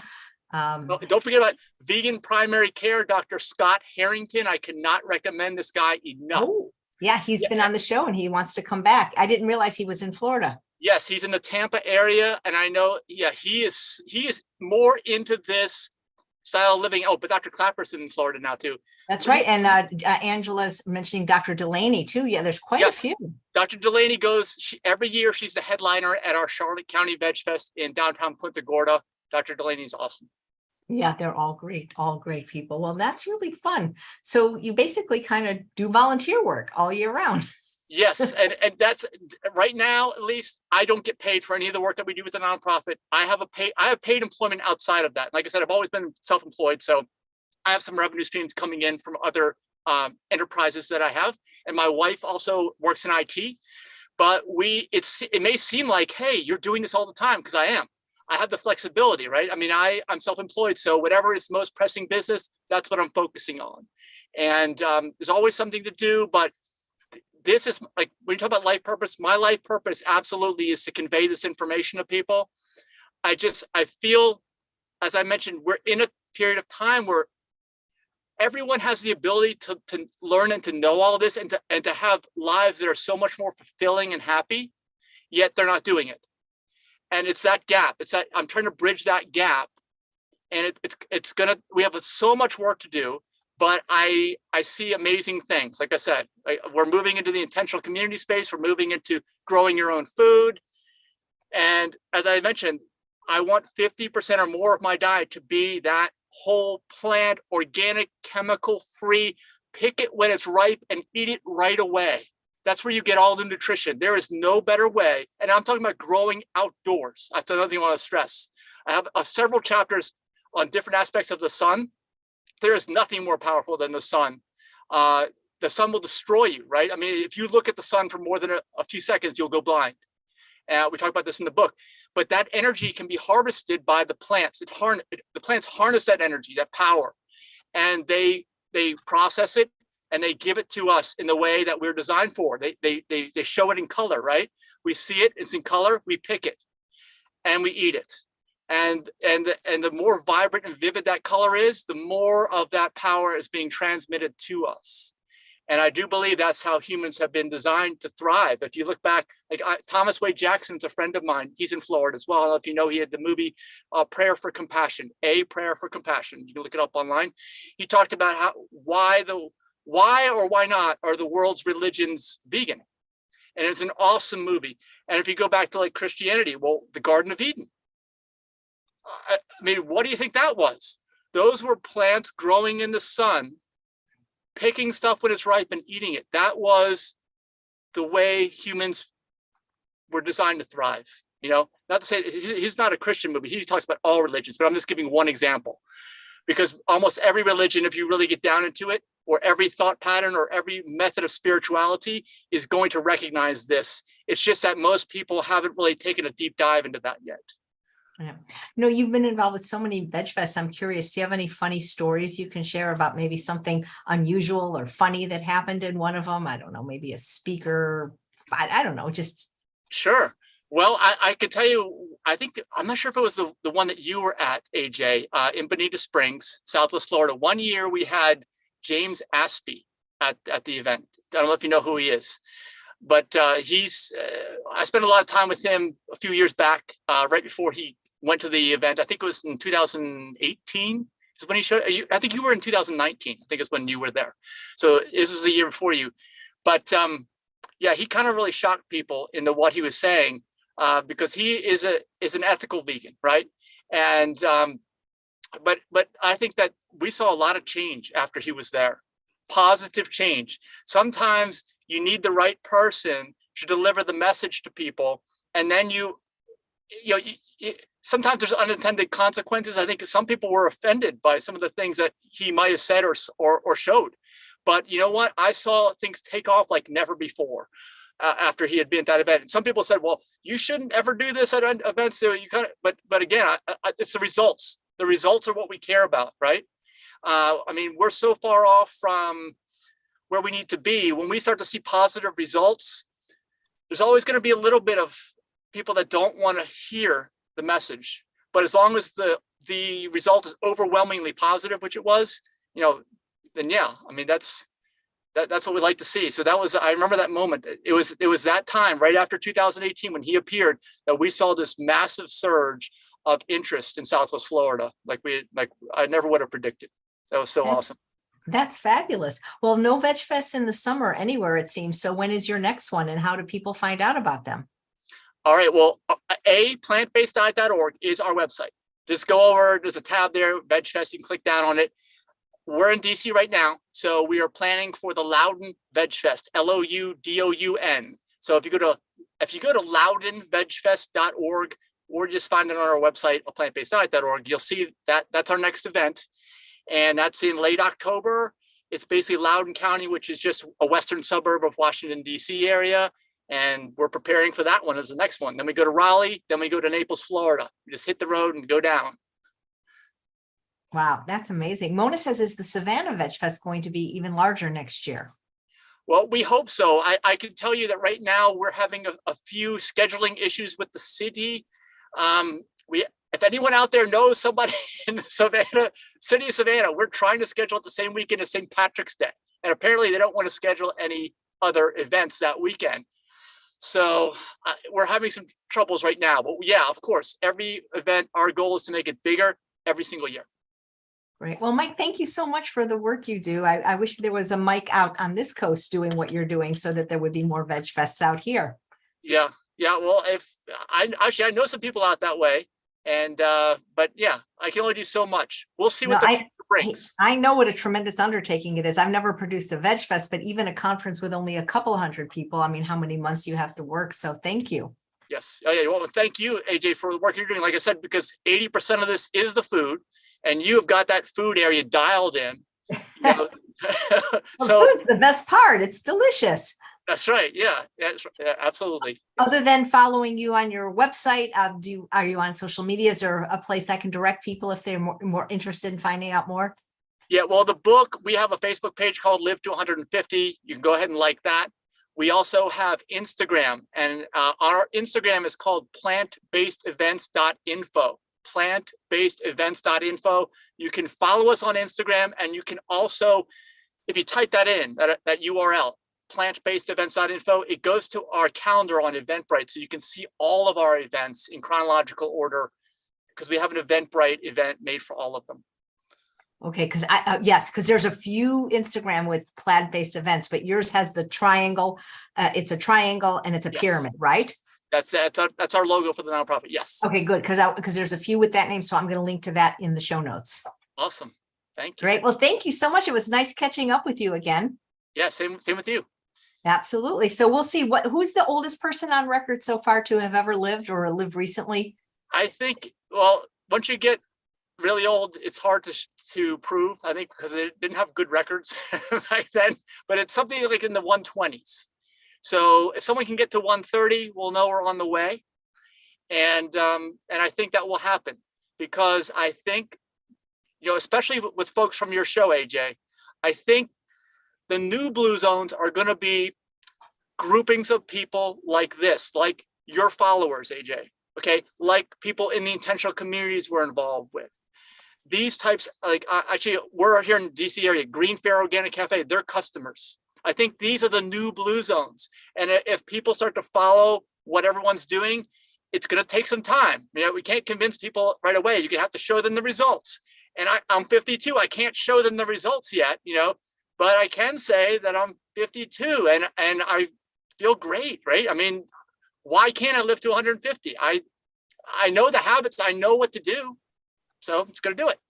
Don't forget about vegan primary care, Dr. Scott Harrington. I cannot recommend this guy enough. Oh, yeah, he's been on the show and he wants to come back. I didn't realize he was in Florida. Yes, he's in the Tampa area, and I know, yeah, he is more into this style of living. Oh, but Dr. Clapper's in Florida now too. That's right. And Angela's mentioning Dr. Delaney too. Yeah, there's quite a few. Dr. Delaney goes every year. She's the headliner at our Charlotte County Veg Fest in downtown Punta Gorda. Dr. Delaney's awesome. Yeah, they're all great people. Well, that's really fun. So you basically kind of do volunteer work all year round. Yes, and that's right now, at least I don't get paid for any of the work that we do with the nonprofit. I have paid employment outside of that. Like I said, I've always been self-employed, so I have some revenue streams coming in from other enterprises that I have. And my wife also works in IT. But it may seem like, hey, you're doing this all the time, because I am. I have the flexibility, right? I mean, I'm self-employed, so whatever is most pressing business, that's what I'm focusing on. And there's always something to do, but this is like, when you talk about life purpose, my life purpose absolutely is to convey this information to people. I feel, as I mentioned, we're in a period of time where everyone has the ability to learn and to know all this and to have lives that are so much more fulfilling and happy, yet they're not doing it. And it's that gap. It's that I'm trying to bridge that gap, and we have so much work to do. But I see amazing things. Like I said, we're moving into the intentional community space. We're moving into growing your own food. And as I mentioned, I want 50% or more of my diet to be that whole plant, organic, chemical free. Pick it when it's ripe and eat it right away. That's where you get all the nutrition. There is no better way. And I'm talking about growing outdoors. That's another thing I want to stress. I have several chapters on different aspects of the sun. There is nothing more powerful than the sun. The sun will destroy you, right? I mean, if you look at the sun for more than a few seconds, you'll go blind. We talk about this in the book. But that energy can be harvested by the plants. The plants harness that energy, that power, and they process it and they give it to us in the way that we're designed for. They show it in color, right? We see it, it's in color, we pick it, and we eat it. And the more vibrant and vivid that color is, the more of that power is being transmitted to us. And I do believe that's how humans have been designed to thrive. If you look back, Thomas Wade Jackson's a friend of mine. He's in Florida as well. I don't know if you know, he had the movie Prayer for Compassion, A Prayer for Compassion. You can look it up online. He talked about why or why not are the world's religions vegan. And it's an awesome movie. And if you go back to like Christianity, well, the Garden of Eden. I mean, what do you think that was? Those were plants growing in the sun, picking stuff when it's ripe and eating it. That was the way humans were designed to thrive. You know, not to say he's not a Christian movie. He talks about all religions, but I'm just giving one example, because almost every religion, if you really get down into it, or every thought pattern or every method of spirituality is going to recognize this. It's just that most people haven't really taken a deep dive into that yet. Yeah. You know, you've been involved with so many veg fests. I'm curious, do you have any funny stories you can share about maybe something unusual or funny that happened in one of them? I don't know, maybe a speaker, I don't know, just. Sure. Well, I can tell you, I'm not sure if it was the one that you were at, AJ, in Bonita Springs, Southwest Florida. One year we had James Aspey at the event. I don't know if you know who he is, but I spent a lot of time with him a few years back, right before he went to the event. I think it was in 2018 is when he showed. I think you were in 2019. I think it's when you were there. So this was a year before you. But yeah, he kind of really shocked people into what he was saying. Because he is an ethical vegan, right? And but I think that we saw a lot of change after he was there, positive change. Sometimes you need the right person to deliver the message to people, and then sometimes there's unintended consequences. I think some people were offended by some of the things that he might have said or showed, but you know what? I saw things take off like never before. After he had been at that event. And some people said, well, you shouldn't ever do this at events. So you kind of, but again, it's the results. The results are what we care about, right? I mean, we're so far off from where we need to be. When we start to see positive results, there's always going to be a little bit of people that don't want to hear the message. But as long as the result is overwhelmingly positive, which it was, then yeah, I mean, that's what we like to see. So I remember that moment. It was that time right after 2018 when he appeared that we saw this massive surge of interest in Southwest Florida. Like I never would have predicted. That was so awesome. That's fabulous. Well, no Veg Fest in the summer anywhere, it seems. So when is your next one and how do people find out about them? All right. Well, plantbaseddiet.org is our website. Just go over, there's a tab there, Veg Fest, you can click down on it. We're in DC right now, so we are planning for the Loudon Veg Fest, LOUDOUN. So if you go to loudonvegfest.org or just find it on our website, plantbaseddiet.org, you'll see that that's our next event, and that's in late October. It's basically Loudoun County, which is just a western suburb of Washington DC area, and we're preparing for that one as the next one. Then we go to Raleigh, then we go to Naples, Florida. We just hit the road and go down. Wow, that's amazing. Mona says, is the Savannah Veg Fest going to be even larger next year? Well, we hope so. I can tell you that right now we're having a few scheduling issues with the city. If anyone out there knows somebody in the city of Savannah, we're trying to schedule it the same weekend as St. Patrick's Day. And apparently they don't want to schedule any other events that weekend. So we're having some troubles right now. But yeah, of course, every event, our goal is to make it bigger every single year. Great. Well, Mike, thank you so much for the work you do. I wish there was a Mike out on this coast doing what you're doing so that there would be more Veg Fests out here. Yeah. Well, I know some people out that way, and but yeah, I can only do so much. We'll see what the future brings. I know what a tremendous undertaking it is. I've never produced a Veg Fest, but even a conference with only a couple hundred people. I mean, how many months you have to work. So thank you. Yes. Oh, yeah. Well, thank you, AJ, for the work you're doing. Like I said, because 80% of this is the food. And you've got that food area dialed in. So food's the best part. It's delicious. That's right. Yeah, absolutely. Other than following you on your website, are you on social media? Is there a place that can direct people if they're more interested in finding out more? Yeah, well, the book, we have a Facebook page called Live to 150. You can go ahead and like that. We also have Instagram, and our Instagram is called plantbasedevents.info. plantbasedevents.info. You can follow us on Instagram, and you can also, if you type that in, that URL, plantbasedevents.info, it goes to our calendar on Eventbrite. So you can see all of our events in chronological order because we have an Eventbrite event made for all of them. Okay, because because there's a few Instagram with plant-based events, but yours has the triangle. It's a triangle and it's a pyramid, right? That's our logo for the nonprofit. Yes. Okay, good. Because there's a few with that name. So I'm going to link to that in the show notes. Awesome. Thank you. Great. Well, thank you so much. It was nice catching up with you again. Yeah, same with you. Absolutely. So we'll see who's the oldest person on record so far to have ever lived or lived recently. I think, well, once you get really old, it's hard to prove, I think, because they didn't have good records back then, but it's something like in the 120s. So if someone can get to 130, we'll know we're on the way. And I think that will happen because I think, especially with folks from your show, AJ, I think the new blue zones are going to be groupings of people like this, like your followers, AJ, okay? Like people in the intentional communities we're involved with. These types, like actually, we're here in the DC area, Green Fair Organic Cafe, they're customers. I think these are the new blue zones. And if people start to follow what everyone's doing, it's going to take some time. You know, we can't convince people right away. You're going to have to show them the results. And I'm 52. I can't show them the results yet, you know, but I can say that I'm 52 and I feel great, right? I mean, why can't I live to 150? I know the habits. I know what to do. So I'm just going to do it.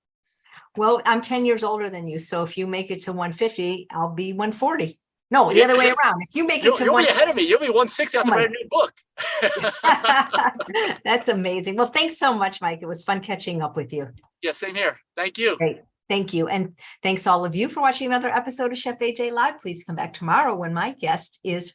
Well, I'm 10 years older than you. So if you make it to 150, I'll be 140. No, the other way around. If you make it to you'll be ahead of me. You'll be 160 after write a new book. That's amazing. Well, thanks so much, Mike. It was fun catching up with you. Yeah, same here. Thank you. Great. Thank you. And thanks all of you for watching another episode of Chef AJ Live. Please come back tomorrow when my guest is